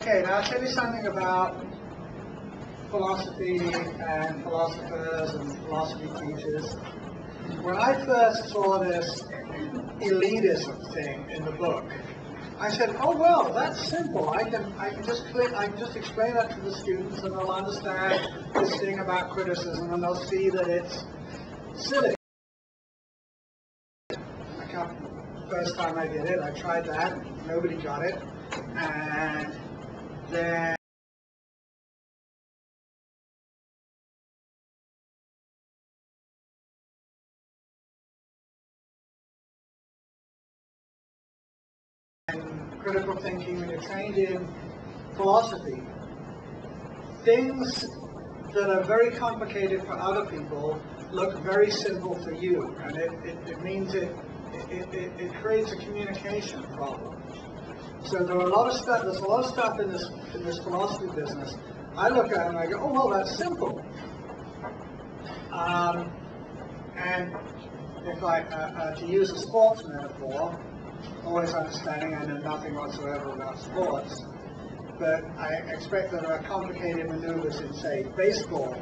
Okay, now I'll tell you something about philosophy and philosophers and philosophy teachers. When I first saw this elitism thing in the book, I said, "Oh well, that's simple. I can just explain that to the students, and they'll understand this thing about criticism, and they'll see that it's silly." First time I did it, I tried that. Nobody got it, and then critical thinking, when you're trained in philosophy, things that are very complicated for other people look very simple for you, and it means it creates a communication problem. So there's a lot of stuff in this philosophy business. I look at it and I go, "Oh well, that's simple." And if I to use a sports metaphor, always understanding I know nothing whatsoever about sports, but I expect that there are complicated maneuvers in, say, baseball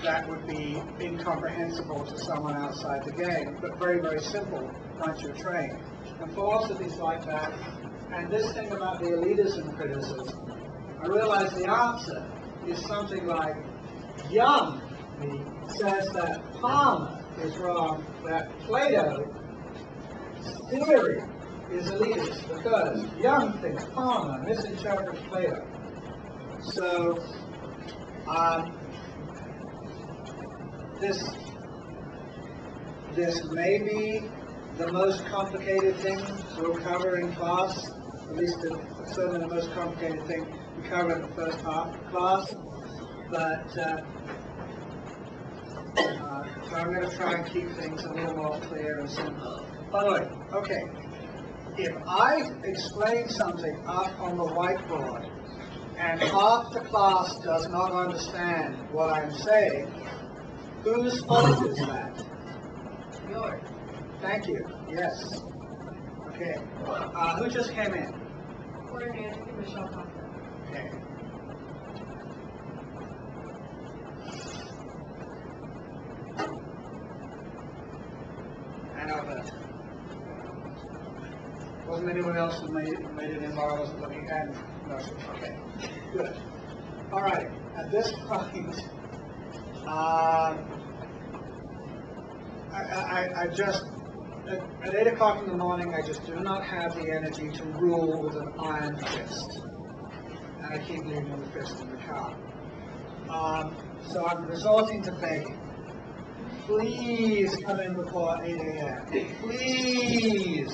that would be incomprehensible to someone outside the game, but very, very simple once you're trained. And philosophy's like that. And this thing about the elitism criticism, I realize the answer is something like, Young says that Palmer is wrong, that Plato's theory is elitist because Young thinks Palmer misinterprets Plato. So this may be the most complicated thing we'll cover in class, at least certainly the most complicated thing we cover in the first half of class, but so I'm going to try and keep things a little more clear and simple. By the way, okay, if I explain something up on the whiteboard and half the class does not understand what I'm saying, whose fault is that? Yours. Thank you. Yes. Okay. Who just came in? Quarter Nancy, Michelle Thompson. Okay. And Albert. Wasn't anyone else who made it in while I wasn't looking at? No. Okay. Good. All right. At this point, I just, at 8 o'clock in the morning, I just do not have the energy to rule with an iron fist. And I keep leaving the fist in the car. So I'm resorting to begging. Please come in before 8 a.m. Please,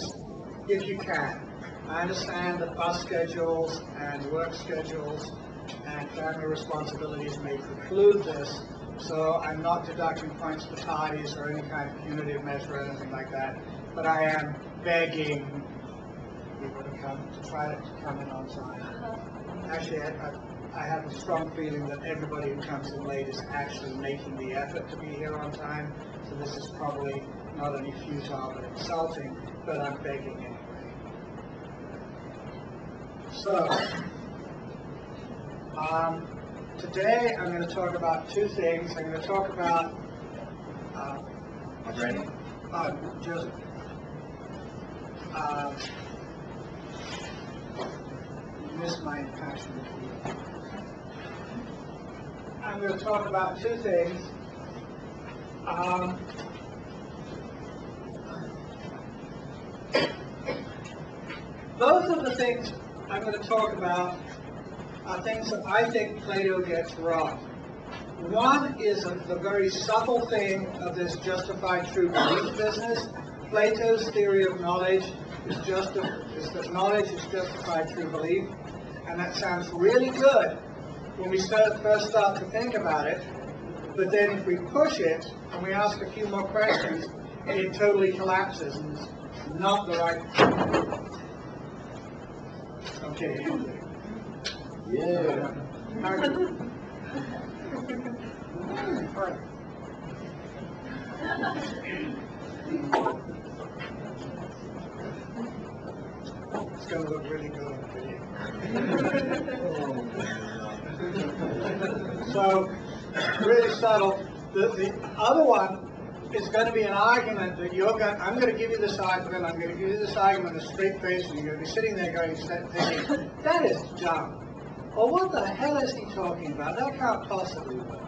if you can. I understand that bus schedules and work schedules and family responsibilities may preclude this, so I'm not deducting points for tardies or any kind of punitive measure or anything like that, but I am begging people to try to come in on time. Actually, I have a strong feeling that everybody who comes in late is actually making the effort to be here on time, so this is probably not only futile but insulting, but I'm begging anyway. So, today I'm going to talk about two things. I'm going to talk about Joseph. You missed my impassioned appeal. I'm going to talk about two things. Both of the things I'm going to talk about are things that I think Plato gets wrong. One is the very subtle thing of this justified true belief business. Plato's theory of knowledge is that knowledge is justified true belief, and that sounds really good when we first start to think about it, but then if we push it and we ask a few more questions, it totally collapses and it's not the right. Okay. Yeah. It's going to look really good on the video. So, really subtle. The other one is going to be an argument that I'm going to give you this argument, I'm going to give you this argument with a straight face, and you're going to be sitting there going, thinking, that is dumb. Or what the hell is he talking about? That can't possibly work.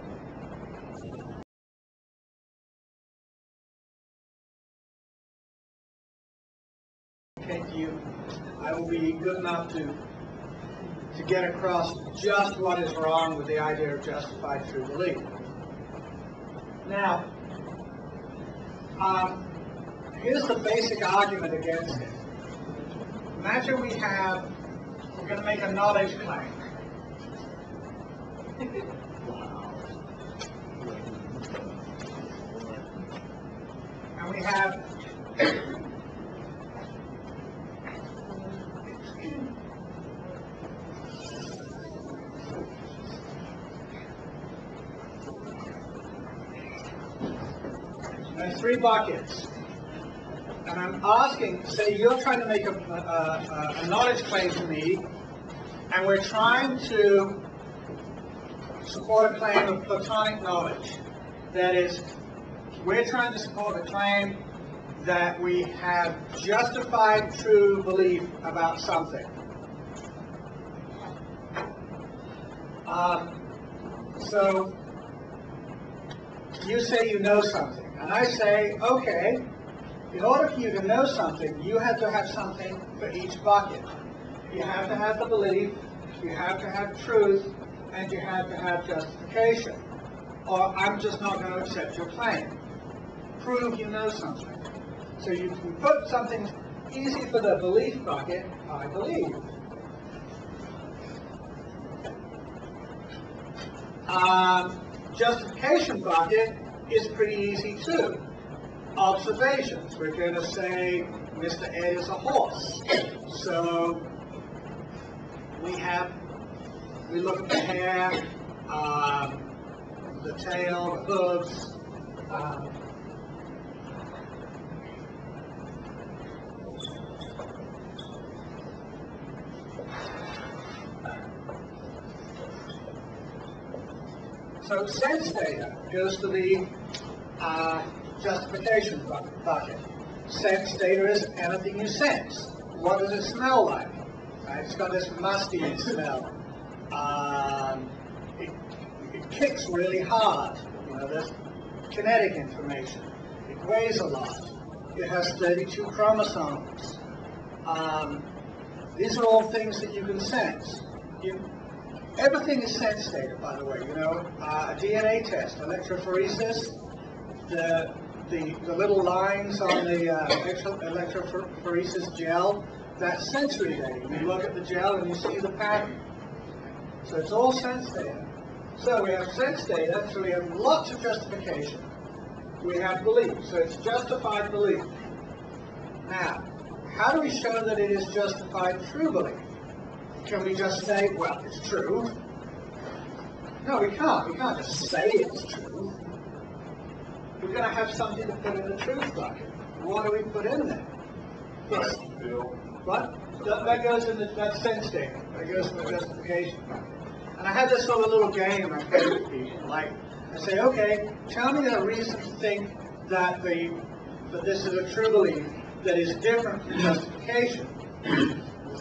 I will be good enough to get across just what is wrong with the idea of justified true belief. Now, here's the basic argument against it. Imagine we're going to make a knowledge claim. And we have three buckets. And I'm asking, say you're trying to make a knowledge claim to me, and we're trying to support a claim of Platonic knowledge. That is, we're trying to support a claim that we have justified true belief about something. So, you say you know something, and I say, okay, in order for you to know something, you have to have something for each bucket. You have to have the belief, you have to have truth, and you have to have justification. Or I'm just not going to accept your claim. Prove you know something. So you can put something easy for the belief bucket, I believe. Justification bucket is pretty easy too. Observations. We're going to say Mr. Ed is a horse. So we look at the hair, the tail, the hooves. So sense data goes to the justification bucket. Sense data is anything you sense. What does it smell like? It's got this musty smell. It kicks really hard. There's kinetic information. It weighs a lot. It has 32 chromosomes. These are all things that you can sense. Everything is sense data, by the way. A DNA test, electrophoresis, the little lines on the electrophoresis gel, that's sensory data. You look at the gel and you see the pattern. So it's all sense data. So we have sense data, so we have lots of justification. We have belief, so it's justified belief. Now, how do we show that it is justified true belief? Can we just say, well, it's true? No, we can't. We can't just say it's true. We're going to have something to put in the truth bucket. What do we put in there? Yes. What? That goes in that sense data. That goes in the justification bucket. And I had this sort of little game I play with people. Like, I say, okay, tell me a reason to think that this is a true belief that is different from justification. The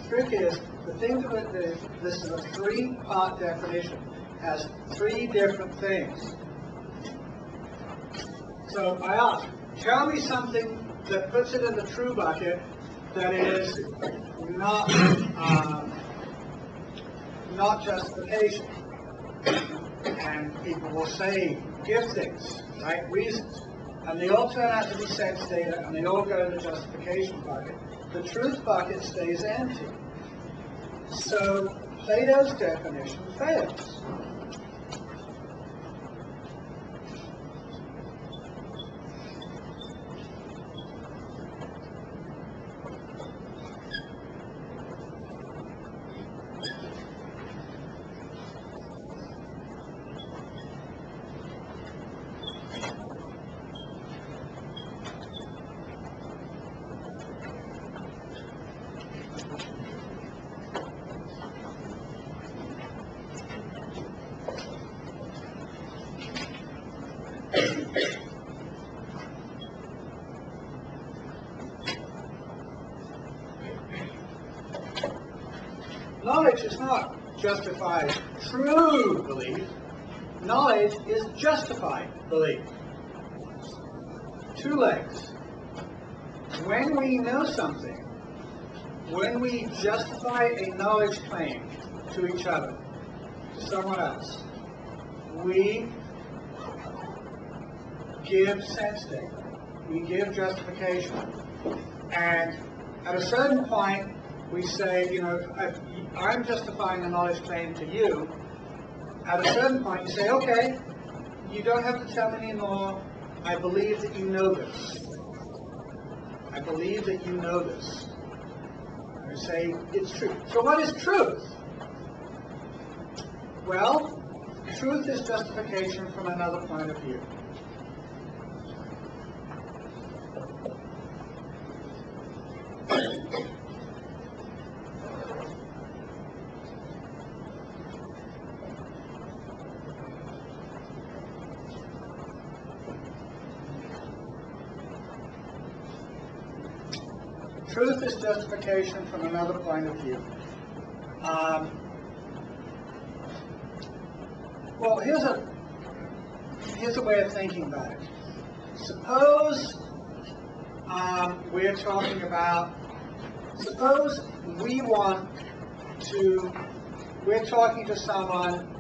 trick is, the thing of it is, this is a three-part definition. It has three different things. So I ask, tell me something that puts it in the true bucket that is not justification. And people will say giftings, right? Reasons. And they all turn out to be sense data, and they all go in the justification bucket. The truth bucket stays empty. So Plato's definition fails. knowledge is not justified true belief. Knowledge is justified belief. Two legs. When we know something, when we justify a knowledge claim to each other, to someone else, we give sense data. We give justification. And at a certain point, we say, you know, I'm justifying a knowledge claim to you. At a certain point, you say, okay, you don't have to tell me anymore. I believe that you know this. I believe that you know this. I say, it's true. So what is truth? Well, truth is justification from another point of view. Truth is justification from another point of view. Well, here's a way of thinking about it. Suppose we're talking about, suppose we're talking to someone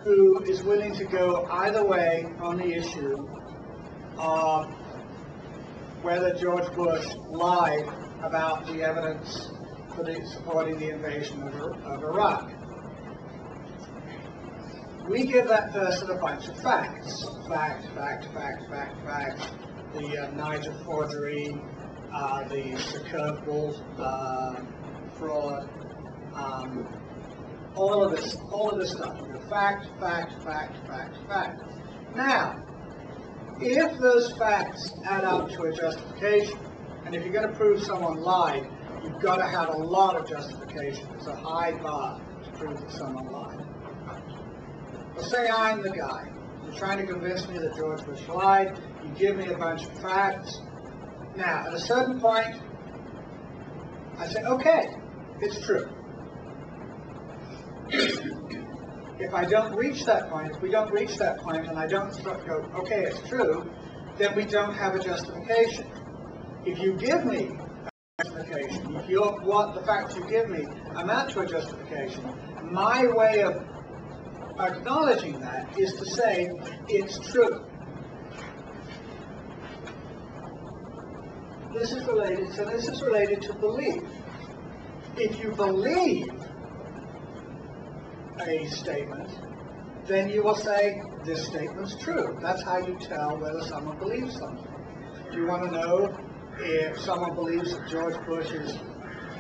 who is willing to go either way on the issue of whether George Bush lied about the evidence for supporting the invasion of Iraq. We give that person a bunch of facts. Fact. The Niger forgery, the Secure Bull fraud, all of this stuff. Fact. Now, if those facts add up to a justification, and if you're going to prove someone lied, you've got to have a lot of justification. It's a high bar to prove that someone lied. Well, say I'm the guy. You're trying to convince me that George Bush lied. You give me a bunch of facts. Now, at a certain point, I say, okay, it's true. If I don't reach that point, if we don't reach that point and I don't go, okay, it's true, then we don't have a justification. If you give me a justification, if what the facts you give me amount to a justification, my way of acknowledging that is to say it's true. This is related to belief. If you believe a statement, then you will say this statement's true. That's how you tell whether someone believes something. If you want to know if someone believes that George Bush is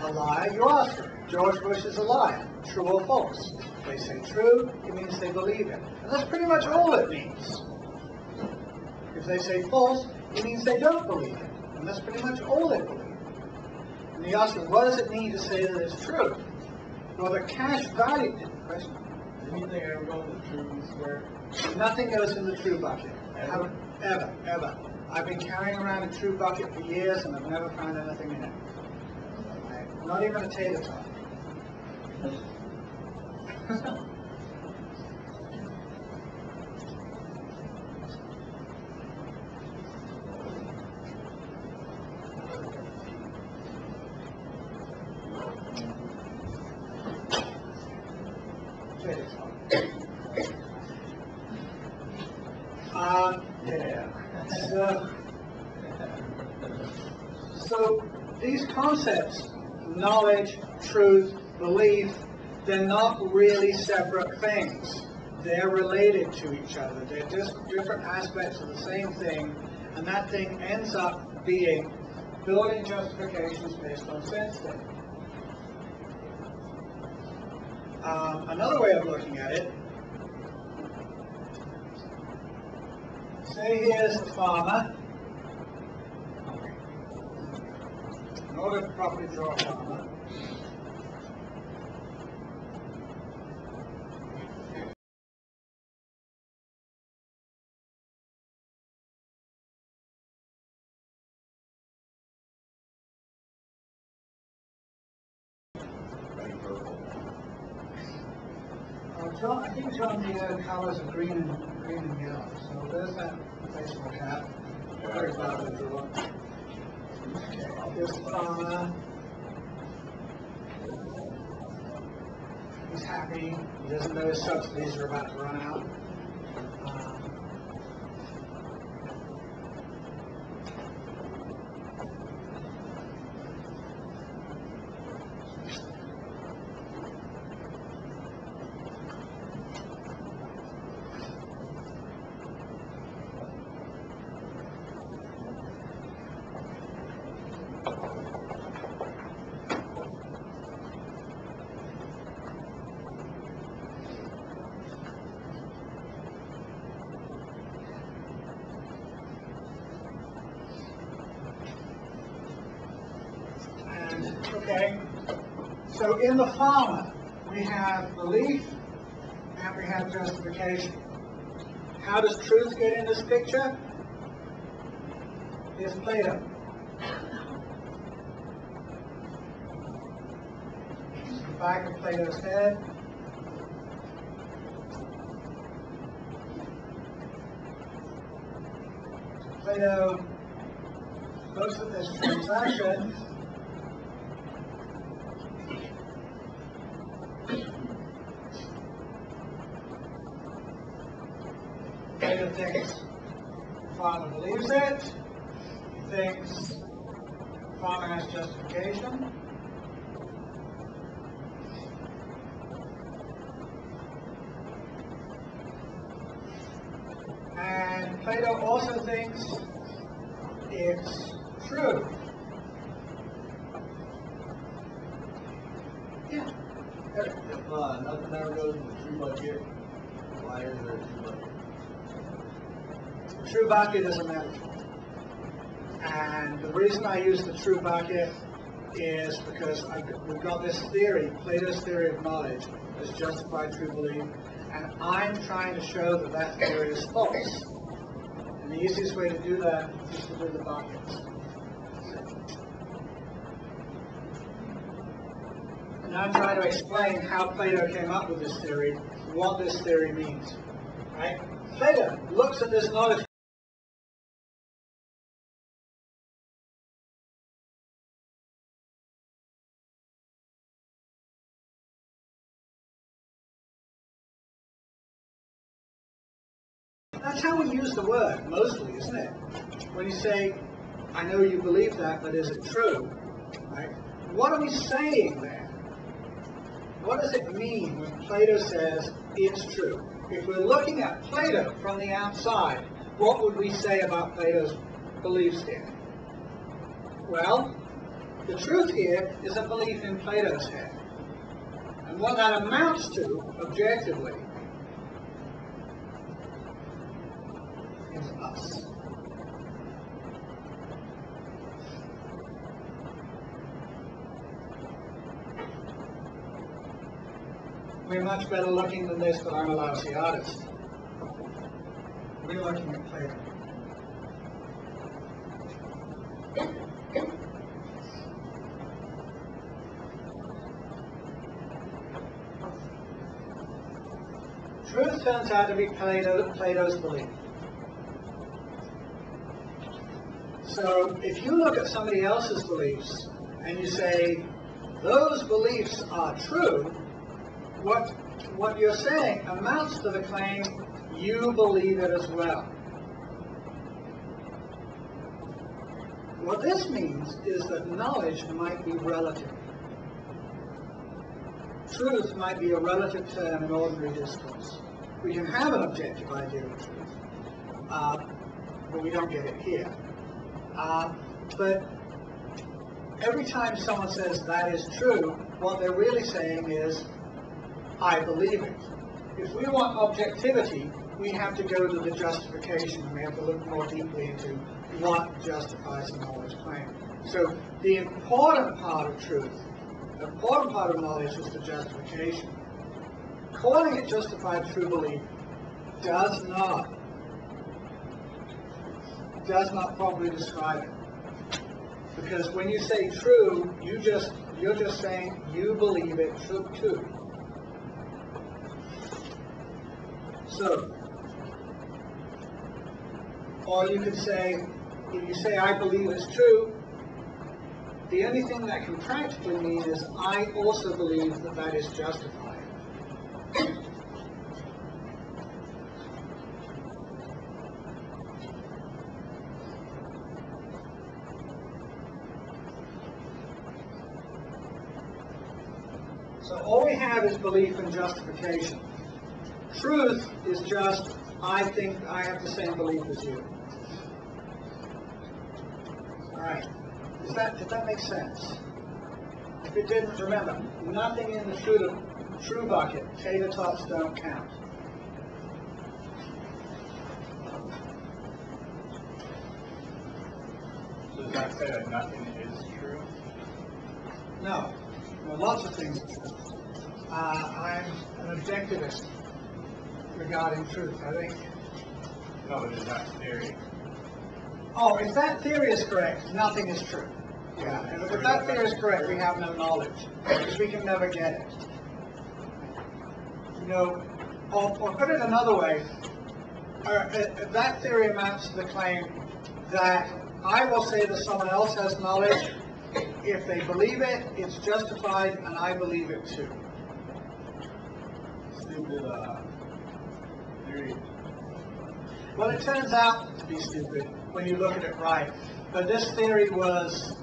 a liar, you ask them, George Bush is a liar, true or false? If they say true, it means they believe it. And that's pretty much all it means. If they say false, it means they don't believe it. And that's pretty much all they believe. And you ask them, what does it mean to say that it's true? Well, the cash value question. Anything ever go in the true square? Nothing goes in the true bucket. Ever. I've been carrying around a true bucket for years and I've never found anything in it. Not even a tater tot. So these concepts, knowledge, truth, belief, they're not really separate things. They're related to each other. They're just different aspects of the same thing, and that thing ends up being building justifications based on sense data. Another way of looking at it, say here's a farmer. In order to properly draw a farmer, I think John Deere colors are green and yellow. So there's that baseball cap. Very badly drawn. Okay, here's the farmer. He's happy. He doesn't know his subsidies are about to run out. Okay, so in the farmer, we have belief and we have justification. How does truth get in this picture? Here's Plato. The back of Plato's head. Plato looks at this transaction. Plato thinks farmer believes it. He thinks farmer has justification. And Plato also thinks it's true. Yeah. If nothing ever goes in the true bucket, why is there a true bucket? True bucket is a metaphor. And the reason I use the true bucket is because we've got this theory, Plato's theory of knowledge, is justified true belief, and I'm trying to show that that theory is false. And the easiest way to do that is to do the buckets. And I'm trying to explain how Plato came up with this theory, what this theory means. Right? Plato looks at this knowledge. That's how we use the word, mostly, isn't it? When you say, I know you believe that, but is it true? Right? What are we saying there? What does it mean when Plato says it's true? If we're looking at Plato from the outside, what would we say about Plato's beliefs here? Well, the truth here is a belief in Plato's head. And what that amounts to, objectively, is us. We're much better looking than this, but I'm a lousy artist. We're looking at Plato. Truth turns out to be Plato's belief. So if you look at somebody else's beliefs and you say, those beliefs are true, what you're saying amounts to the claim, you believe it as well. What this means is that knowledge might be relative. Truth might be a relative term in ordinary discourse. We can have an objective idea of truth, but we don't get it here. But every time someone says that is true, what they're really saying is, I believe it. If we want objectivity, we have to go to the justification. We have to look more deeply into what justifies a knowledge claim. So the important part of truth, the important part of knowledge is the justification. Calling it justified true belief does not properly describe it. Because when you say true, you're just saying you believe it true too. So, or you could say, if you say I believe it's true, the only thing that can practically mean is I also believe that that is justified. So all we have is belief and justification. Truth is just, I think I have the same belief as you. Alright. Did that make sense? If it didn't, remember, nothing in the true bucket. Tater tots don't count. So does that say that nothing is true? No. Well, lots of things are true. I'm an objectivist regarding truth, I think. No, but is that theory? Oh, if that theory is correct, nothing is true. Yeah, and if that theory is correct, we have no knowledge, because we can never get it. You know, or put it another way, that theory amounts to the claim that I will say that someone else has knowledge. If they believe it, it's justified, and I believe it too. Stupid theory. Well, it turns out to be stupid when you look at it right. But this theory was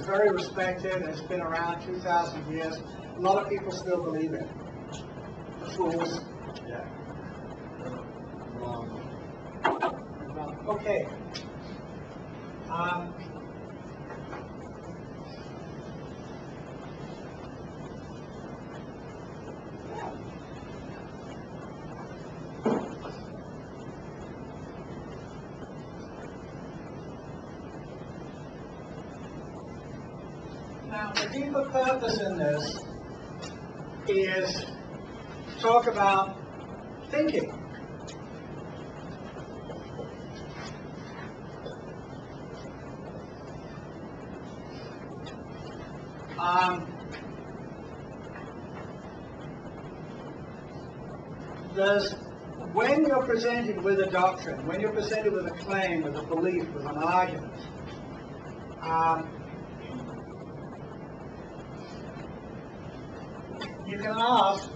very respected. It's been around 2,000 years. A lot of people still believe it. Fools. Yeah. Wrong. Okay. Now, the deeper purpose in this is to talk about thinking. When you're presented with a doctrine, when you're presented with a claim, with a belief, with an argument, you can ask,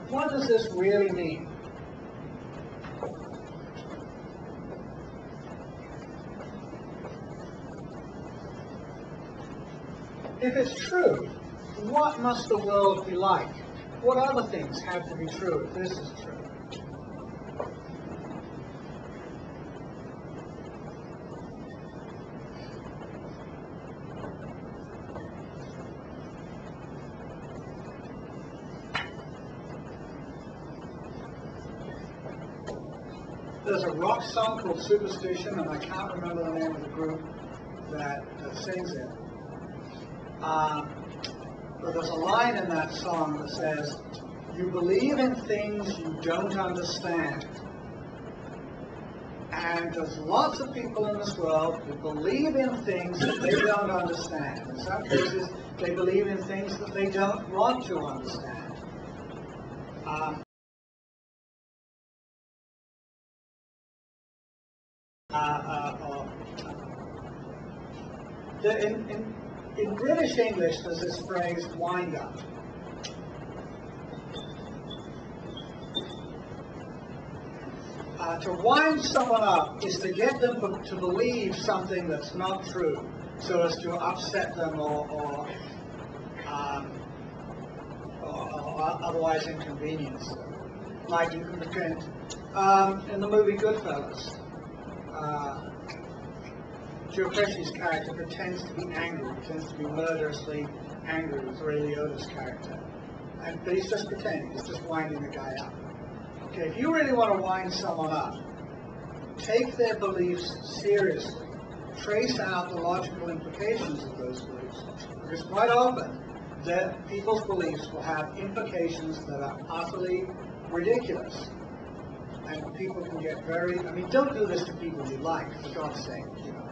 what does this really mean? If it's true, what must the world be like? What other things have to be true if this is true? There's a rock song called Superstition, and I can't remember the name of the group that sings it. But there's a line in that song that says, "You believe in things you don't understand." And there's lots of people in this world who believe in things that they don't understand. In some cases, they believe in things that they don't want to understand. In British English, there's this phrase, wind up. To wind someone up is to get them to believe something that's not true, so as to upset them or otherwise inconvenience them. Like you can pretend in the movie Goodfellas. Joe Pesci's character pretends to be angry, pretends to be murderously angry with Ray Liotta's character. But he's just pretending, he's just winding the guy up. Okay, if you really want to wind someone up, take their beliefs seriously. Trace out the logical implications of those beliefs. Because quite often, people's beliefs will have implications that are utterly ridiculous. And people can get very, I mean, don't do this to people you like, for God's sake, you know.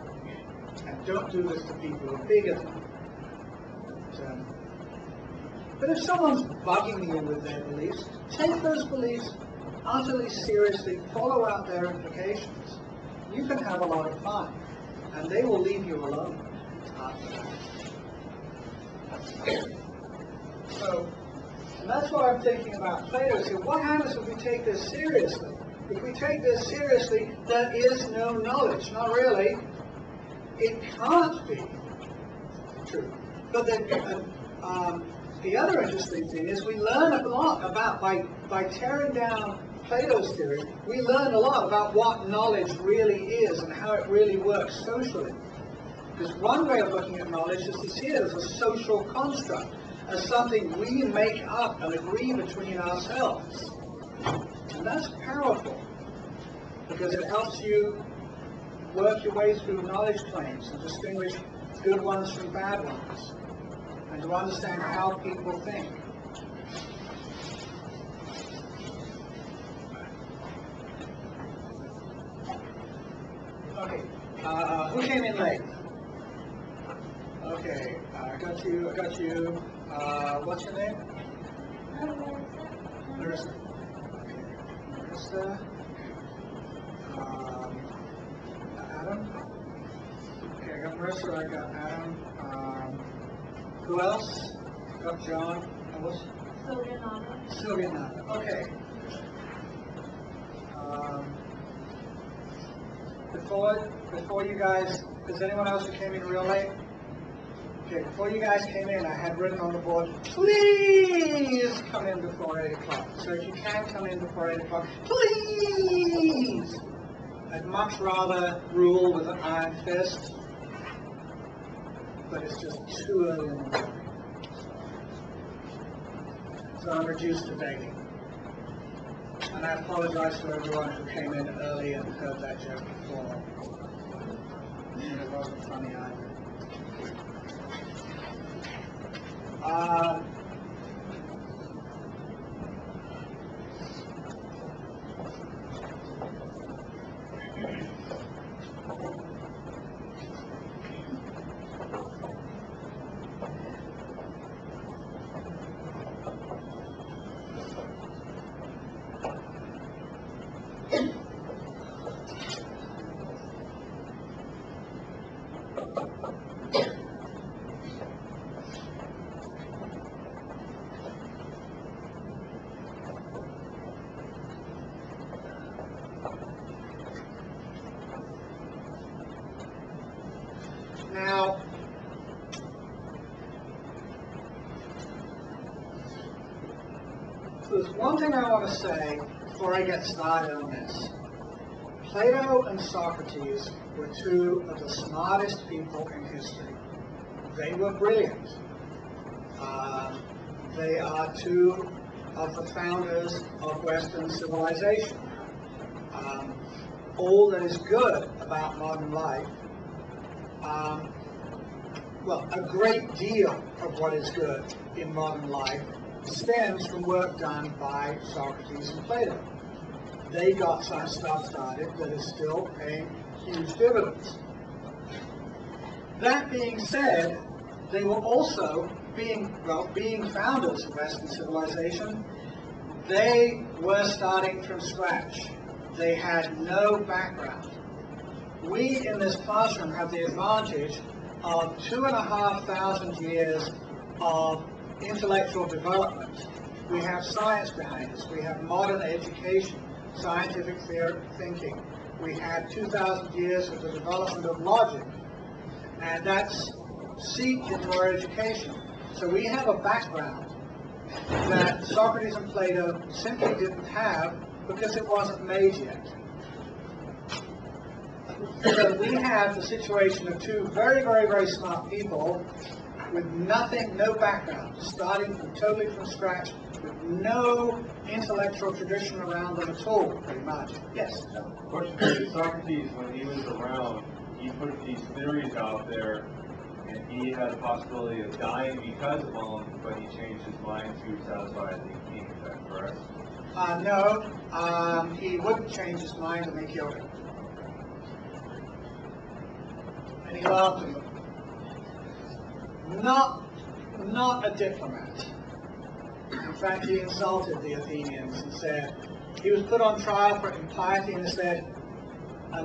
And don't do this to people who are bigger than you. But if someone's bugging you with their beliefs, take those beliefs utterly seriously, follow out their implications. You can have a lot of fun, and they will leave you alone after that. So, and that's why I'm thinking about Plato. So what happens if we take this seriously? If we take this seriously, there is no knowledge. Not really. It can't be true. But the other interesting thing is we learn a lot about, by tearing down Plato's theory, we learn a lot about what knowledge really is and how it really works socially. Because one way of looking at knowledge is to see it as a social construct, as something we make up and agree between ourselves. And that's powerful, because it helps you work your way through knowledge claims and distinguish good ones from bad ones, and to understand how people think. Okay, who came in late? Okay, I got you. What's your name? Marissa. Marissa. Adam. Okay, I got Marissa. I got Adam. Who else? Got John. And what's? Sylvia Nava. Okay. Before you guys, is anyone else who came in real late? Okay, before you guys came in, I had written on the board, please come in before 8 o'clock. So if you can come in before 8 o'clock, please! I'd much rather rule with an iron fist, but it's just too early in the morning. So I'm reduced to begging. And I apologize to everyone who came in early and heard that joke before. And it wasn't funny either. Now, there's one thing I want to say before I get started on this. Plato and Socrates were two of the smartest people in history. They were brilliant. They are two of the founders of Western civilization. All that is good about modern life, well, a great deal of what is good in modern life stems from work done by Socrates and Plato. They got some stuff started that is still paying huge dividends. That being said, they were also, being founders of Western civilization, they were starting from scratch. They had no background. We in this classroom have the advantage of 2,500 years of intellectual development. We have science behind us. We have modern education, scientific thinking. We have 2,000 years of the development of logic, and that's seeped into our education. So we have a background that Socrates and Plato simply didn't have because it wasn't made yet. So we have the situation of two very, very, very smart people with nothing, no background, starting totally from scratch, with no intellectual tradition around them at all, pretty much. Yes? Question for you. Socrates, when he was around, he put these theories out there, and he had a possibility of dying because of them, but he changed his mind to satisfy the king. Is that correct? No, he wouldn't change his mind and they killed him. And he laughed at them. Not a diplomat. In fact, he insulted the Athenians and said, he was put on trial for impiety and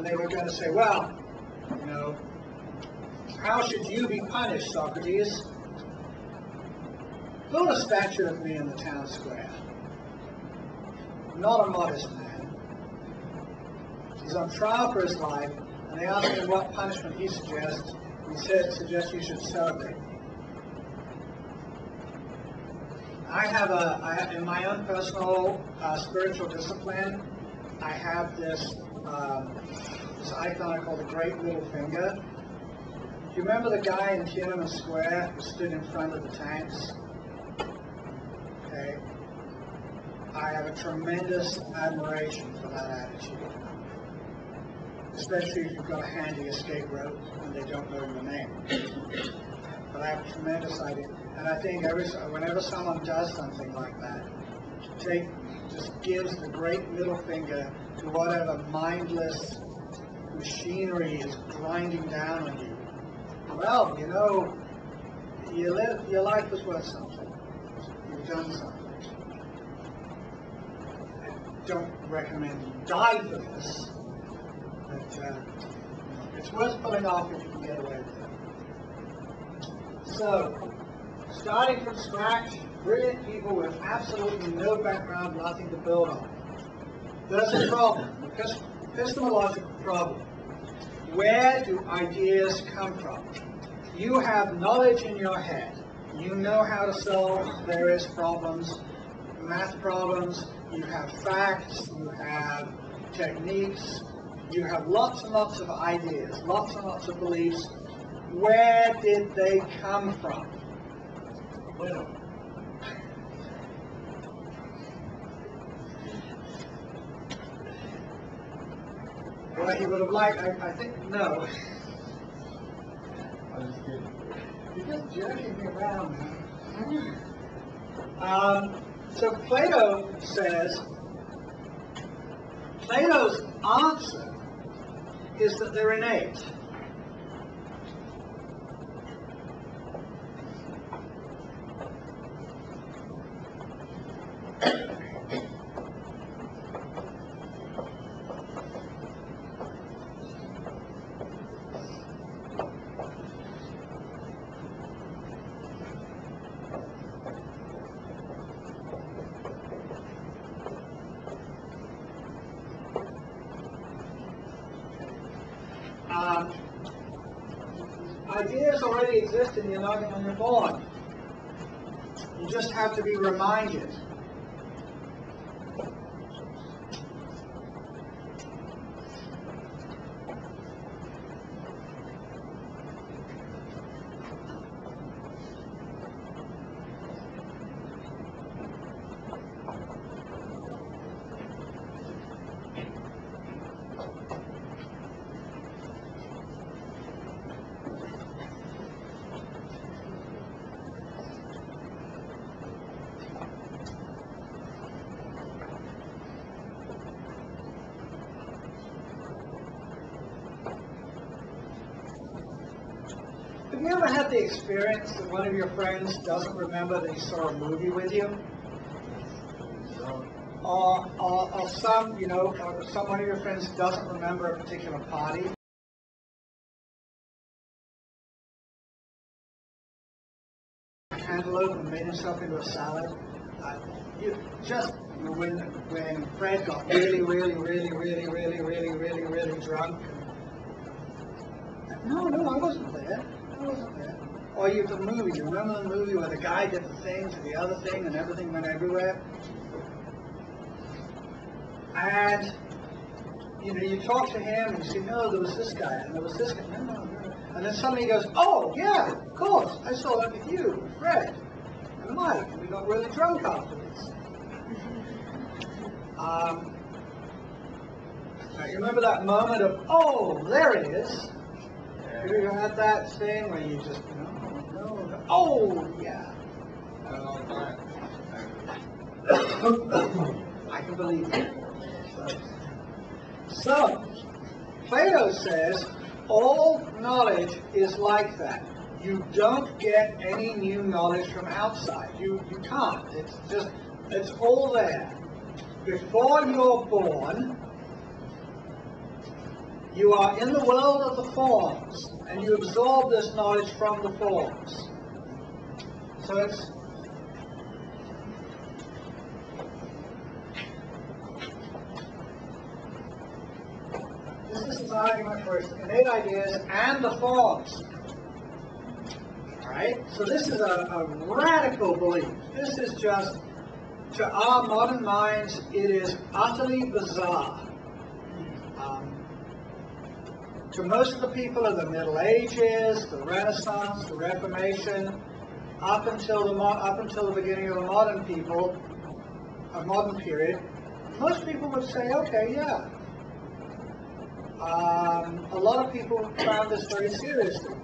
they were going to say, well, you know, how should you be punished, Socrates? Build a statue of me in the town square. Not a modest man. He's on trial for his life, and they asked him what punishment he suggests. He suggests you should celebrate. In my own personal spiritual discipline, I have this icon I call the Great Middle Finger. Do you remember the guy in Tiananmen Square who stood in front of the tanks? Okay. I have a tremendous admiration for that attitude, especially if you've got a handy escape route and they don't know your name. But I have a tremendous idea, and I think whenever someone does something like that, just gives the great middle finger to whatever mindless machinery is grinding down on you. Well, you know, your life is worth something. You've done something. I don't recommend you die for this, but it's worth pulling off if you can get away with it. So, starting from scratch, brilliant people with absolutely no background, nothing to build on. There's a problem, epistemological problem. Where do ideas come from? You have knowledge in your head. You know how to solve various problems, math problems. You have facts. You have techniques. You have lots and lots of ideas, lots and lots of beliefs. Where did they come from? Well, he would have liked, I think, no. I'm just kidding. You're just jerking me around, man. So Plato says, Plato's answer is that they're innate. Ideas already exist in you when you're born. You just have to be reminded. Have you ever had the experience that one of your friends doesn't remember that he saw a movie with you? Or some one of your friends doesn't remember a particular party? Cantaloupe and made himself into a salad. When Fred got really drunk. No, I wasn't there. Or the movie. You remember the movie where the guy did the thing to the other thing and everything went everywhere? And, you talk to him and you say, no, there was this guy and there was this guy. No. And then somebody goes, oh, yeah, of course. I saw that with you, with Fred and Mike. And we got really drunk afterwards. You remember that moment of, oh, there it is. You had that thing where you just, no, oh, yeah. I can believe it. So, Plato says all knowledge is like that. You don't get any new knowledge from outside. You can't. It's all there. Before you're born, you are in the world of the forms, and you absorb this knowledge from the forms. So it's this is an argument for innate ideas and the forms. Alright? So this is a radical belief. This is just, to our modern minds, it is utterly bizarre. To most of the people of the Middle Ages, the Renaissance, the Reformation, up until the beginning of the modern period, most people would say, okay, yeah. A lot of people found this very seriously.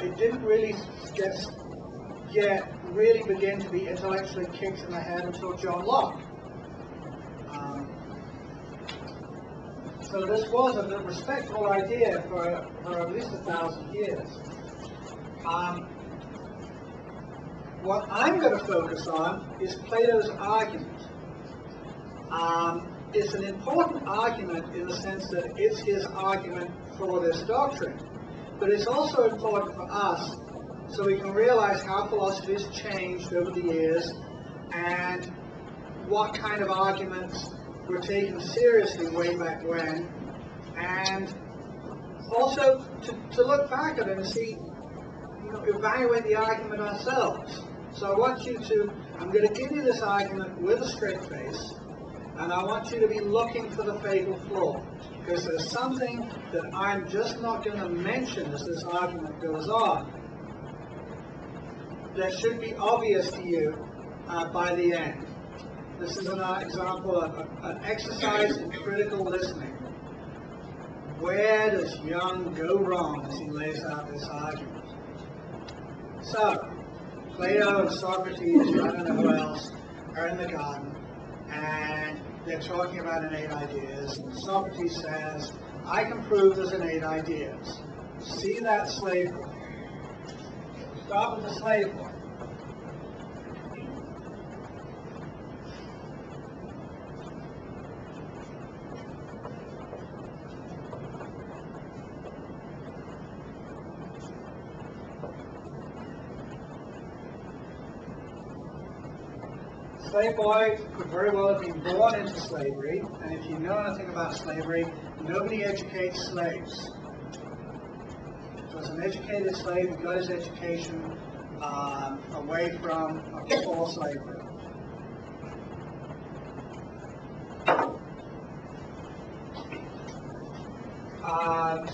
It didn't really begin to be intellectually kicked in the head until John Locke. So this was a respectable idea for at least 1,000 years. What I'm going to focus on is Plato's argument. It's an important argument in the sense that it's his argument for this doctrine. But it's also important for us so we can realize how philosophy has changed over the years and what kind of arguments were taken seriously way back when, and also to look back at it and see, evaluate the argument ourselves. So I'm going to give you this argument with a straight face, and I want you to be looking for the fatal flaw, because there's something that I'm just not going to mention as this argument goes on that should be obvious to you by the end. This is an example of an exercise in critical listening. Where does Young go wrong as he lays out this argument? So, Plato and Socrates, I don't know who else, are in the garden, and they're talking about innate ideas. And Socrates says, I can prove there's innate ideas. See that slave boy. Stop at the slave boy. Slave boy could very well have been born into slavery, and if you know anything about slavery, nobody educates slaves. So as an educated slave, he got his education away from full slavery.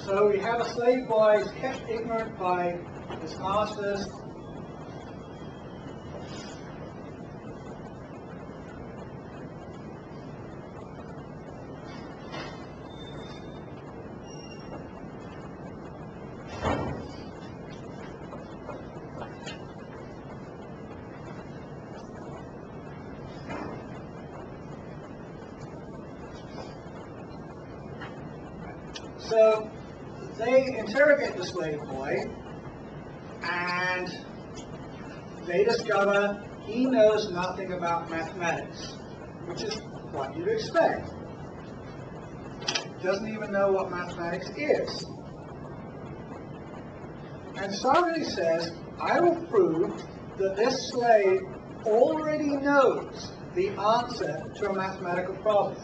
So we have a slave boy who's kept ignorant by his masters. So they interrogate the slave boy, and they discover he knows nothing about mathematics, which is what you'd expect. He doesn't even know what mathematics is. And Socrates says, I will prove that this slave already knows the answer to a mathematical problem.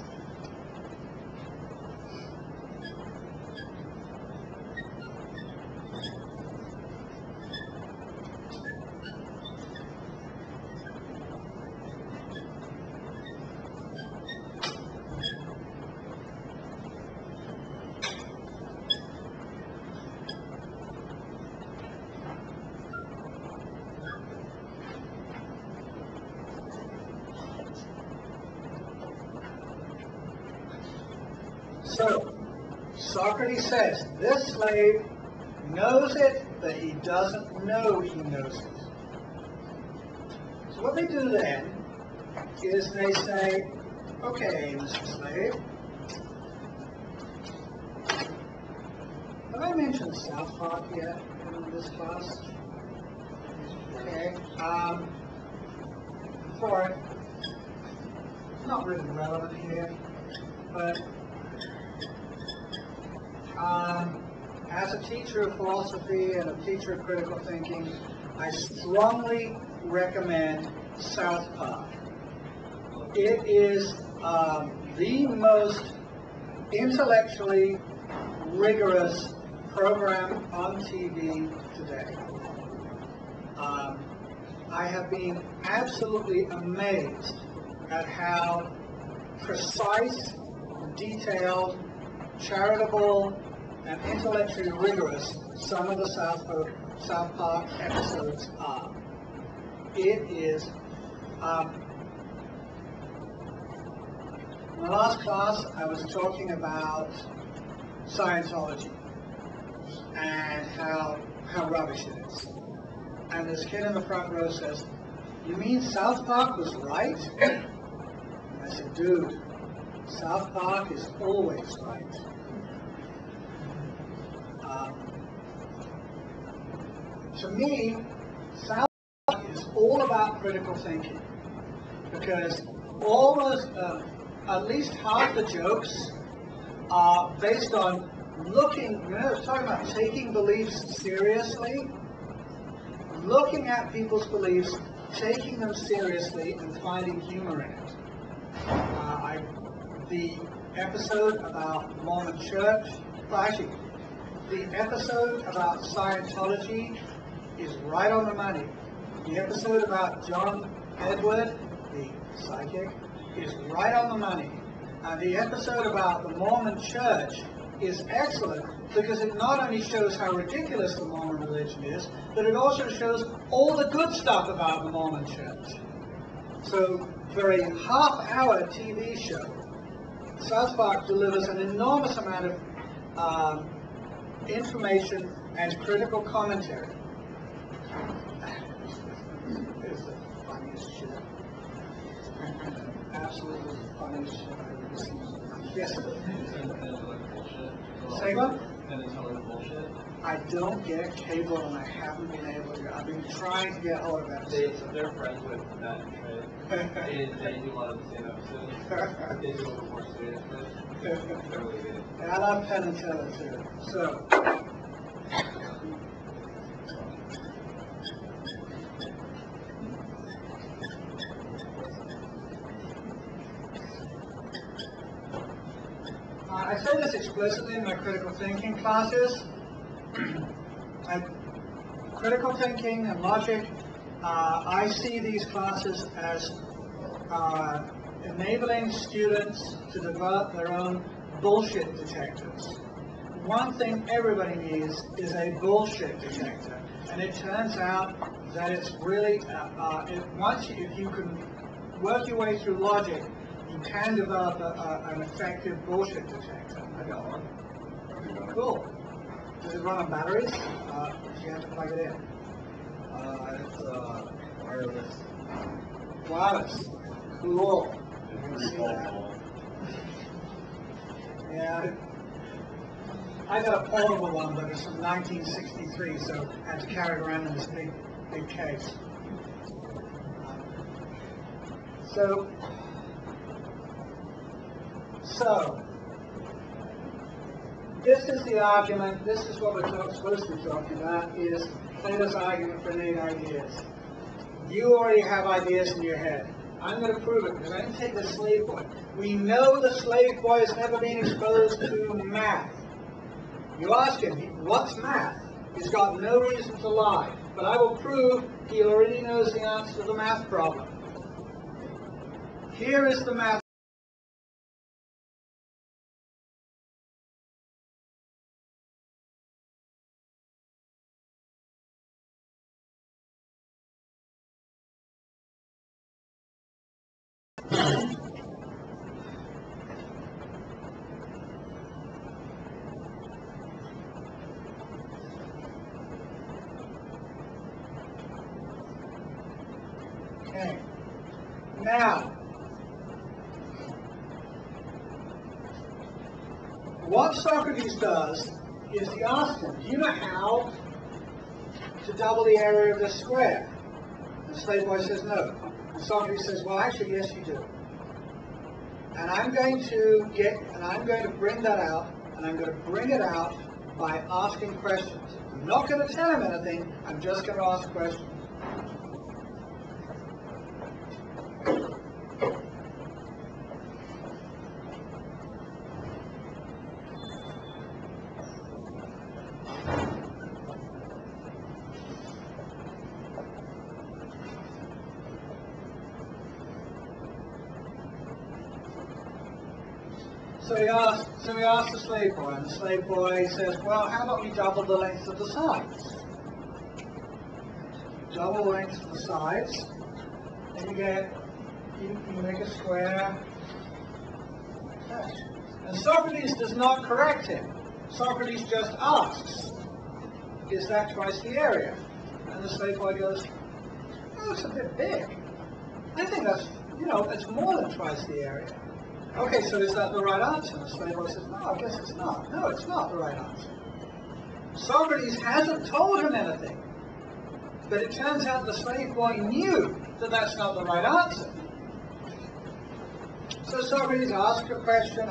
So, Socrates says, this slave knows it, but he doesn't know he knows it. So what they do then is they say, Okay, Mr. Slade. Have I mentioned South Park yet in this class? Okay. For it, it's not really relevant here, but as a teacher of philosophy and a teacher of critical thinking, I strongly recommend South Park. It is the most intellectually rigorous program on TV today. I have been absolutely amazed at how precise, detailed, charitable, and intellectually rigorous some of the South Park episodes are. It is, in the last class I was talking about Scientology and how rubbish it is. And this kid in the front row says, "You mean South Park was right?" And I said, "Dude, South Park is always right." To me, South Park is all about critical thinking, because almost at least half the jokes are based on looking, I was talking about taking beliefs seriously, looking at people's beliefs, taking them seriously, and finding humor in it. The episode about Mormon Church, well, actually, the episode about Scientology is right on the money. The episode about John Edward, the psychic, is right on the money. And the episode about the Mormon Church is excellent because it not only shows how ridiculous the Mormon religion is, but it also shows all the good stuff about the Mormon Church. So for a half-hour TV show, South Park delivers an enormous amount of information and critical commentary. It's the funniest shit. Absolutely the funniest shit I've ever seen. Yes, sir. Say what? I don't get cable, and I haven't been able to. I've been trying to get hold of that. They're friends with Matt and Trey. They do a lot of the same episodes. They do a little more serious stuff. They're really good. And I love Penn and Teller too. So. I say this explicitly in my critical thinking classes. Critical thinking and logic, I see these classes as enabling students to develop their own bullshit detectors. One thing everybody needs is a bullshit detector, and it turns out that it's really, if you can work your way through logic, you can develop an effective bullshit detector. I got one. Cool. Does it run on batteries? Do you have to plug it in? It's wireless. Wireless. Cool. See that? Yeah. I got a portable one, but it's from 1963, so I had to carry it around in this big case. So, this is the argument, this is what we're supposed to be talking about, is Plato's argument for innate ideas. You already have ideas in your head. I'm going to prove it because I didn't take the slave boy. We know the slave boy has never been exposed to math. You ask him, what's math? He's got no reason to lie. But I will prove he already knows the answer to the math problem. Here is the math. Okay. Now, what Socrates does is he asks him, do you know how to double the area of this square? The slave boy says no. And Socrates says, well, actually, yes, you do. And I'm going to bring that out, and I'm going to bring it out by asking questions. I'm not going to tell him anything, I'm just going to ask questions. So he asks the slave boy, and the slave boy says, well, how about we double the length of the sides? Double the length of the sides, and you make a square. Okay. And Socrates does not correct him. Socrates just asks, is that twice the area? And the slave boy goes, oh, it's a bit big. I think that's, it's more than twice the area. Okay, so is that the right answer? The slave boy says, no, I guess it's not. No, it's not the right answer. Socrates hasn't told him anything. But it turns out the slave boy knew that that's not the right answer. So Socrates asked a question,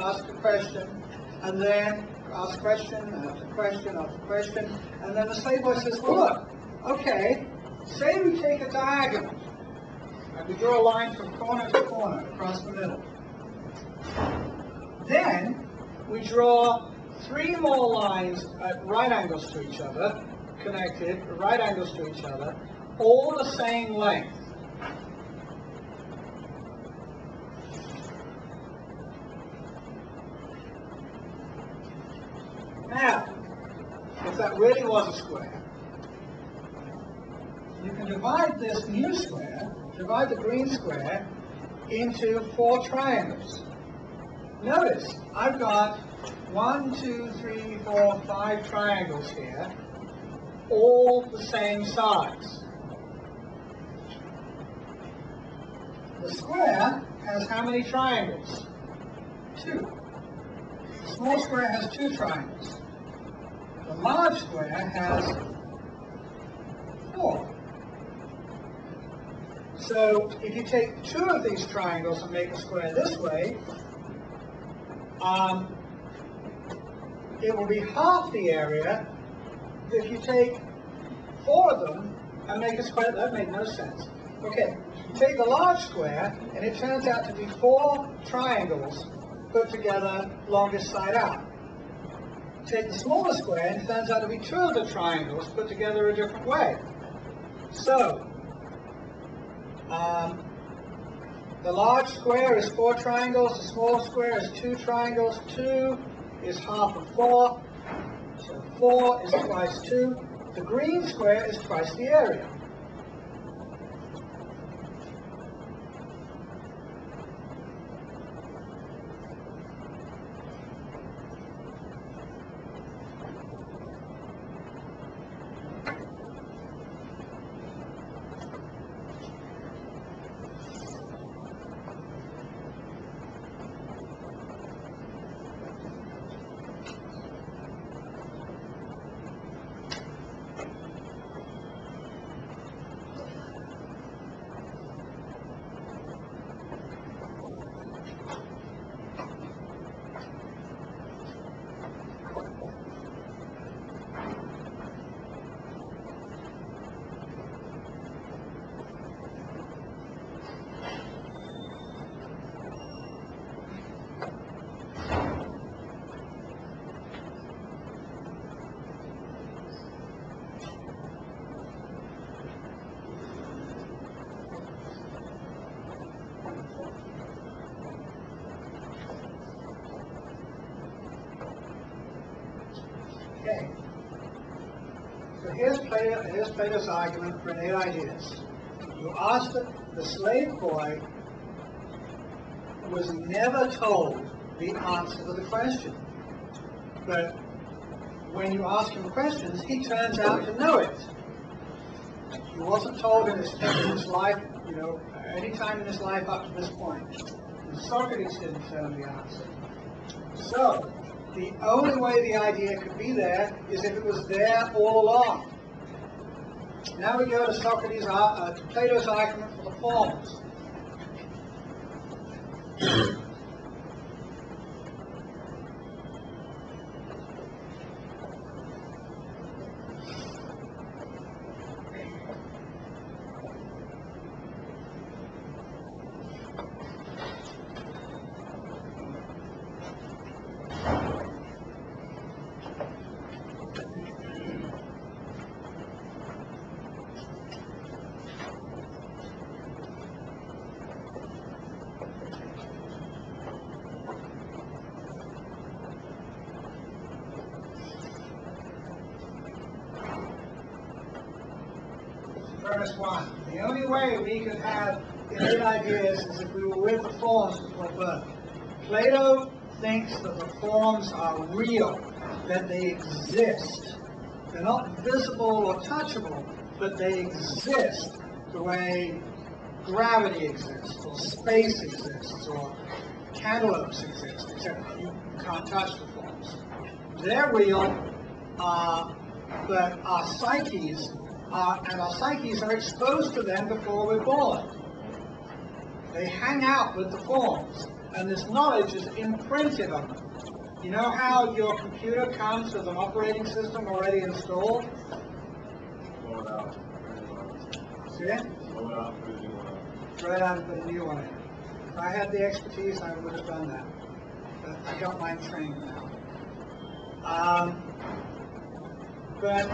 and then asked question after question after question, and then the slave boy says, well, look, okay, say we take a diagonal, and we draw a line from corner to corner across the middle. Then we draw 3 more lines at right angles to each other, connected at right angles to each other, all the same length. Now, if that really was a square, you can divide this new square, divide the green square, into 4 triangles. Notice, I've got 1, 2, 3, 4, 5 triangles here, all the same size. The square has how many triangles? 2. The small square has 2 triangles. The large square has 4. So if you take 2 of these triangles and make a square this way, it will be half the area. If you take 4 of them and make a square, that made no sense. Okay, you take the large square, and it turns out to be 4 triangles put together longest side out. Take the smaller square, and it turns out to be 2 of the triangles put together a different way. So, the large square is 4 triangles, the small square is 2 triangles, 2 is half of 4, so 4 is twice 2. The green square is twice the area. Okay. So here's Plato's argument for innate ideas. You asked the slave boy was never told the answer to the question. But when you ask him questions, he turns out to know it. He wasn't told in his life, any time in his life up to this point. And Socrates didn't tell him the answer. So, The only way the idea could be there is if it was there all along. Now we go to to Plato's argument for the forms. Premise 1. The only way we could have innate ideas is if we were with the forms before birth. Plato thinks that the forms are real, that they exist. They're not visible or touchable, but they exist the way gravity exists, or space exists, or cantaloupes exist, except you can't touch the forms. They're real, but our psyches are exposed to them before we're born. They hang out with the forms, and this knowledge is imprinted on them. You know how your computer comes with an operating system already installed? Blow it out. See it? Blow it out, put a new one out. Throw it out and put a new one in. If I had the expertise, I would have done that. But I don't mind training now. But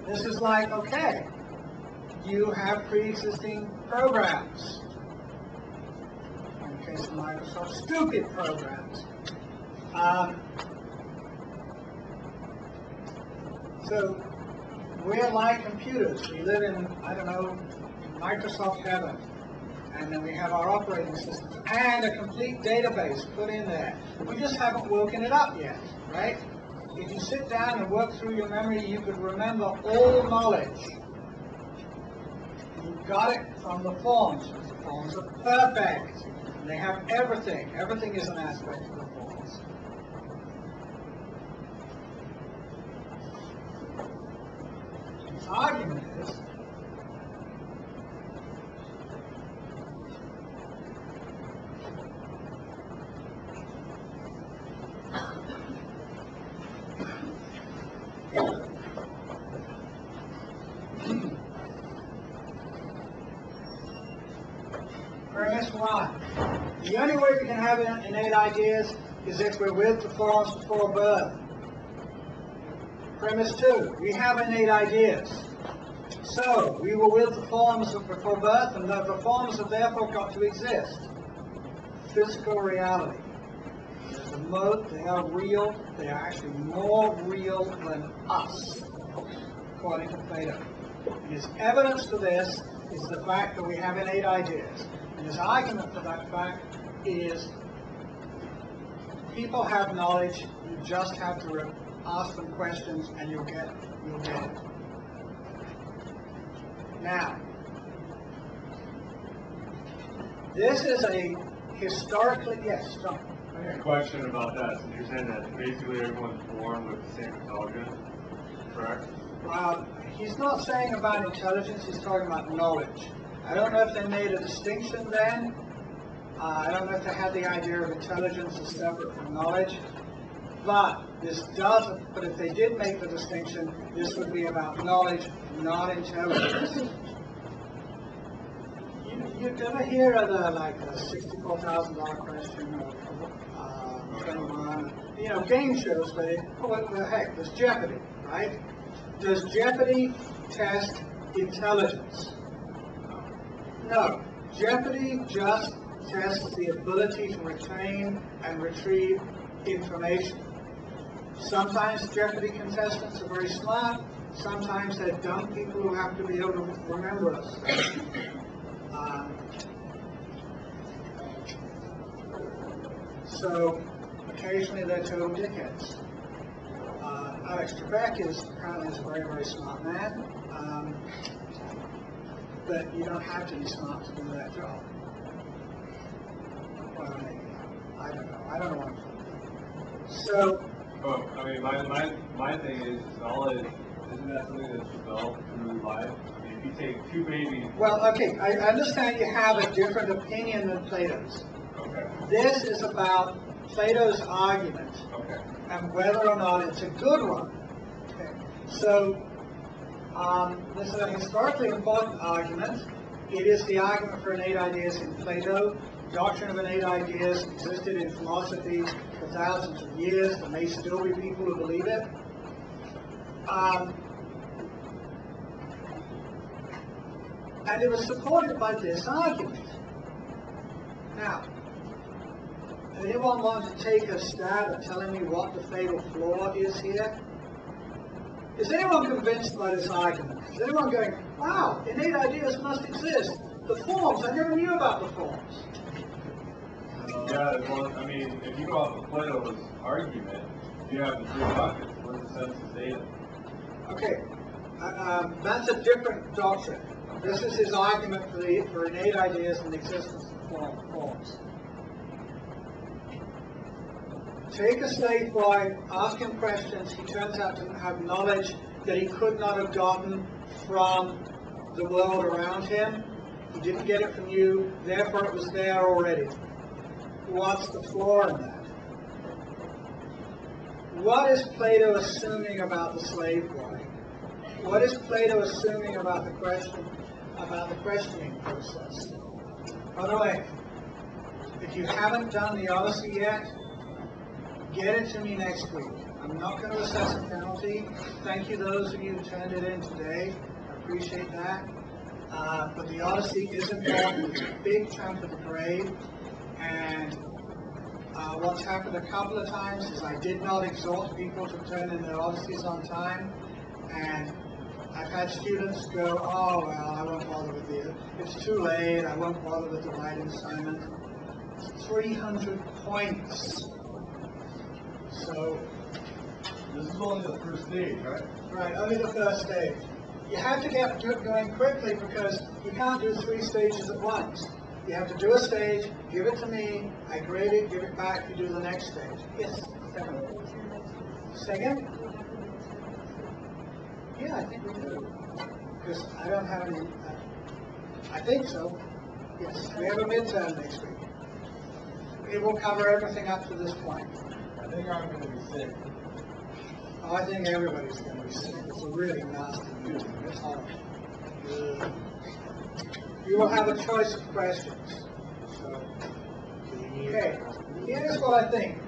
this is like, okay, you have pre-existing programs. In the case of Microsoft, stupid programs. So we're like computers. We live in, I don't know, Microsoft heaven. And then we have our operating systems and a complete database put in there. We just haven't woken it up yet, right? If you sit down and work through your memory, you could remember all knowledge. You got it from the forms. The forms are perfect. They have everything. Everything is an aspect of the forms. The argument is premise 1. The only way we can have innate ideas is if we're with the forms before birth. Premise 2. We have innate ideas. So, we were with the forms before birth, and the forms have therefore got to exist. Physical reality. They are real. They are actually more real than us, according to Plato. And his evidence for this is the fact that we have innate ideas. And his argument for that fact is people have knowledge. You just have to ask them questions, and you'll get it. Now, this is a historically, yes, John. I got a question about that. So you're saying that basically everyone's born with the same intelligence, correct? He's not saying about intelligence, he's talking about knowledge. I don't know if they made a distinction then. I don't know if they had the idea of intelligence as separate from knowledge. But if they did make the distinction, this would be about knowledge, not intelligence. You ever hear of the $64,000 question or 21? Game shows, what the heck, there's Jeopardy, right? Does Jeopardy test intelligence? No. Jeopardy just tests the ability to retain and retrieve information. Sometimes Jeopardy contestants are very smart. Sometimes they're dumb people who have to be able to remember us. So occasionally they're total dickheads. Alex Trebek is apparently a very, very smart man. But you don't have to be smart to do that job. Well, maybe. I don't know. I don't know what I'm talking about. So Oh, I mean, my thing is knowledge. Isn't that something that's developed through life? I mean, if you take two babies. Well, okay, I understand you have a different opinion than Plato's. Okay. This is about Plato's argument Okay. and whether or not it's a good one. Okay. So, this is a historically important argument. It is the argument for innate ideas in Plato. The doctrine of innate ideas existed in philosophy for thousands of years. There may still be people who believe it. And it was supported by this argument. Now, does anyone want to take a stab at telling me what the fatal flaw is here? Is anyone convinced by this argument? Is anyone going, wow, innate ideas must exist? The forms, I never knew about the forms. Yeah, well, I mean, if you go off of Plato's argument, you have the three buckets. What's the sense of data? Okay, that's a different doctrine. This is his argument for innate ideas and the existence of forms. Take a slave boy, ask him questions, he turns out to have knowledge that he could not have gotten from the world around him. He didn't get it from you, therefore it was there already. What's the flaw in that? What is Plato assuming about the slave boy? What is Plato assuming about the questioning process? By the way, if you haven't done the Odyssey yet, get it to me next week. I'm not going to assess a penalty. Thank you those of you who turned it in today. I appreciate that. But the Odyssey is important. It's a big chunk of the grade. And what's happened a couple of times is I did not exhort people to turn in their Odysseys on time. And I've had students go, oh, well, I won't bother with it. It's too late. I won't bother with the writing assignment. It's 300 points. So, This is only the first stage, right? right, only the first stage. You have to get going quickly because you can't do 3 stages at once. You have to do a stage, give it to me, I grade it, give it back, you do the next stage. Yes, second? Yeah, I think we do. Because I don't have any, I think so. Yes, we have a midterm next week. It will cover everything up to this point. I think I'm going to be sick. Oh, I think everybody's going to be sick. It's a really nasty news. It's horrible. You will have a choice of questions. So, okay, here's what I think.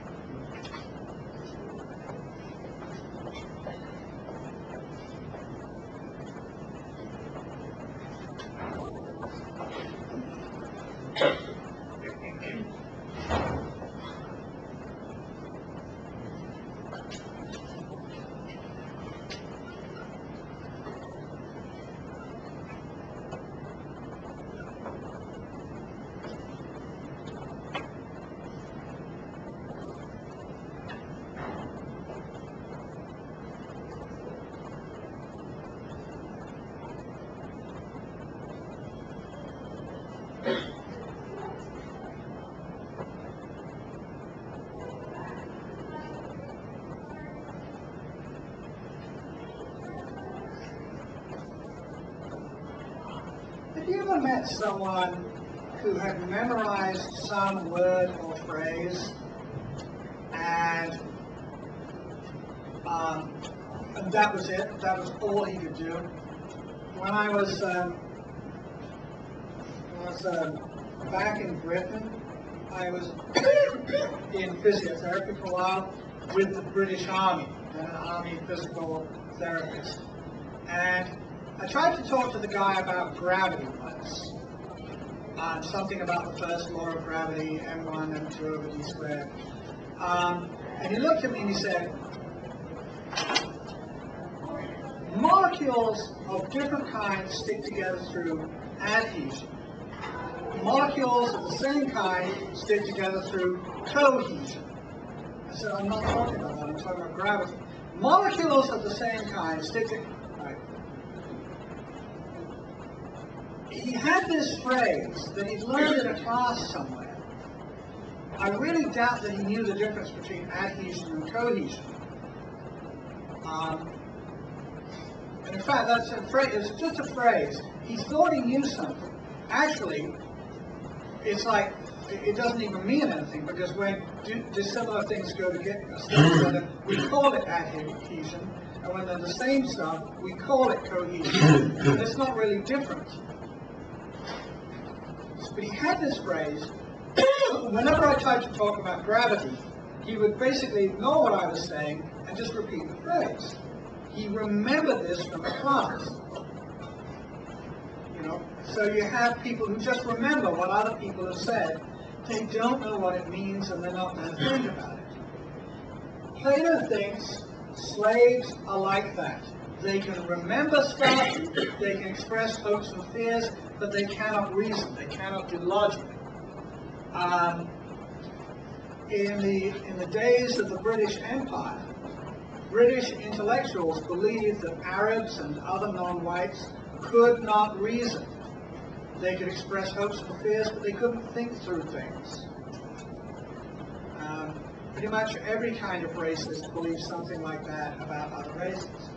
Have you ever met someone who had memorized some word or phrase and that was it? That was all he could do? When I was back in Britain, I was in physiotherapy for a while with the British Army, an Army physical therapist. And I tried to talk to the guy about gravity once, something about the first law of gravity, m1, m2 over d squared. And he looked at me and he said, molecules of different kinds stick together through adhesion. Molecules of the same kind stick together through cohesion. I said, I'm not talking about that, I'm talking about gravity. Molecules of the same kind stick together. He had this phrase that he'd learned in a class somewhere. I really doubt that he knew the difference between adhesion and cohesion. And in fact, that's a phrase, it's just a phrase. He thought he knew something. Actually, it's like, it doesn't even mean anything, because when dissimilar things go together, we call it adhesion, and when they're the same stuff, we call it cohesion. And it's not really different. But he had this phrase. Whenever I tried to talk about gravity, he would basically ignore what I was saying and just repeat the phrase. He remembered this from class. You know, so you have people who just remember what other people have said. They don't know what it means, and they're not going to think about it. Plato thinks slaves are like that. They can remember stuff, they can express hopes and fears, but they cannot reason, they cannot do logic. In the days of the British Empire, British intellectuals believed that Arabs and other non-whites could not reason. They could express hopes and fears, but they couldn't think through things. Pretty much every kind of racist believes something like that about other races.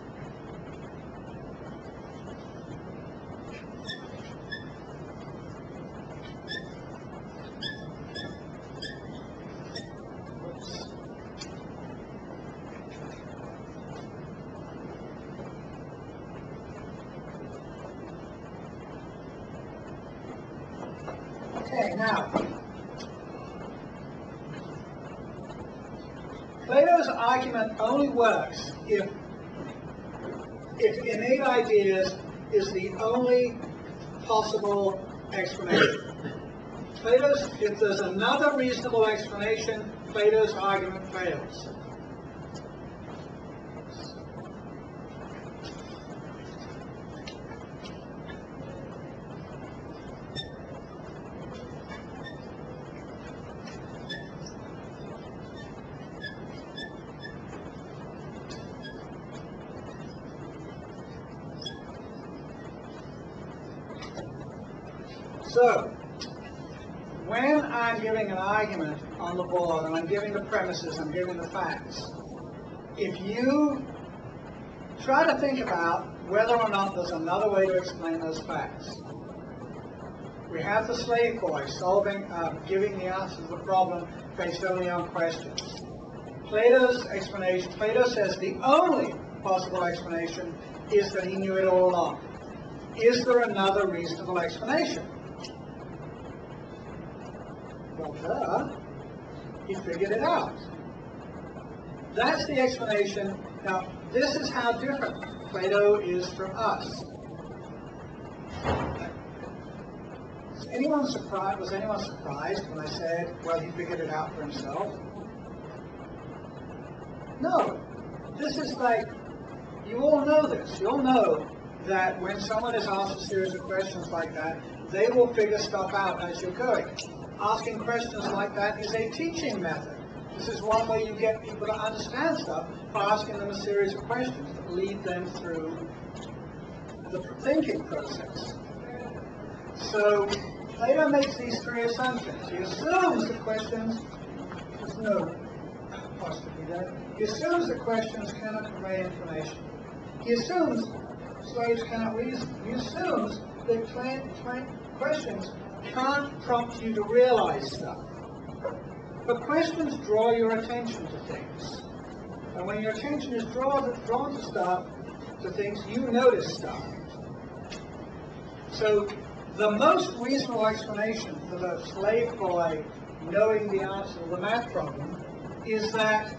Okay, now, Plato's argument only works if innate ideas is the only possible explanation. If there's another reasonable explanation, Plato's argument fails. So, when I'm giving an argument on the board, and I'm giving the premises, I'm giving the facts, if you try to think about whether or not there's another way to explain those facts. We have the slave boy giving the answer to the problem based only on questions. Plato's explanation, Plato says the only possible explanation is that he knew it all along. Is there another reasonable explanation? Well, he figured it out. That's the explanation. Now, this is how different Plato is from us. Was anyone surprised when I said, well, he figured it out for himself? No. This is like, you all know this. You all know that when someone is asked a series of questions like that, they will figure stuff out as you're going. Asking questions like that is a teaching method. This is one way you get people to understand stuff, by asking them a series of questions that lead them through the thinking process. So Plato makes these three assumptions. He assumes the questions, there's no apostrophe there. He assumes that questions cannot convey information. He assumes slaves cannot reason. He assumes that questions can't prompt you to realize stuff. But questions draw your attention to things. And when your attention is drawn to stuff, to things, you notice stuff. So the most reasonable explanation for the slave boy knowing the answer to the math problem is that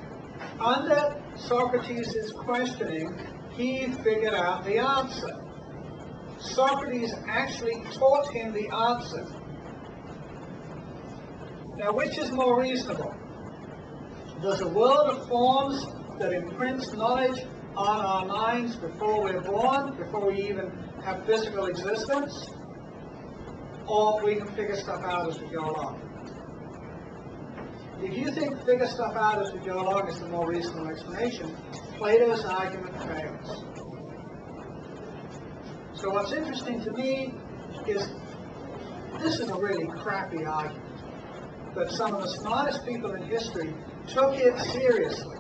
under Socrates' questioning, he figured out the answer. Socrates actually taught him the answer. Now, which is more reasonable? There's a world of forms that imprints knowledge on our minds before we're born, before we even have physical existence, or we can figure stuff out as we go along. If you think figure stuff out as we go along is the more reasonable explanation, Plato's argument fails. So what's interesting to me is this is a really crappy argument. but some of the smartest people in history took it seriously.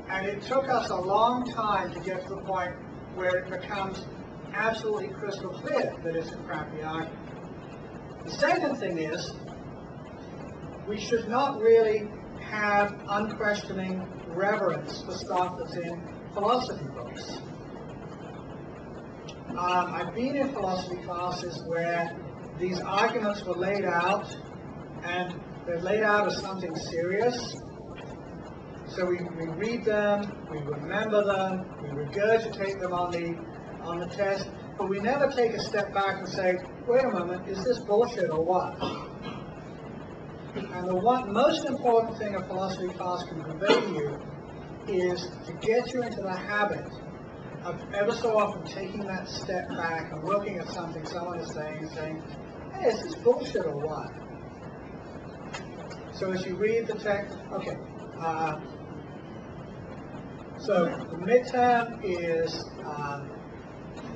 And it took us a long time to get to the point where it becomes absolutely crystal clear that it's a crappy argument. The second thing is, we should not really have unquestioning reverence for stuff that's in philosophy books. I've been in philosophy classes where these arguments were laid out, and they're laid out as something serious. So we read them, we remember them, we regurgitate them on the test, but we never take a step back and say, wait a moment, is this bullshit or what? And the most important thing a philosophy class can convey to you is to get you into the habit of ever so often taking that step back and looking at something someone is saying and saying, hey, is this bullshit or what? So as you read the text, okay, so the midterm is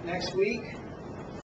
next week.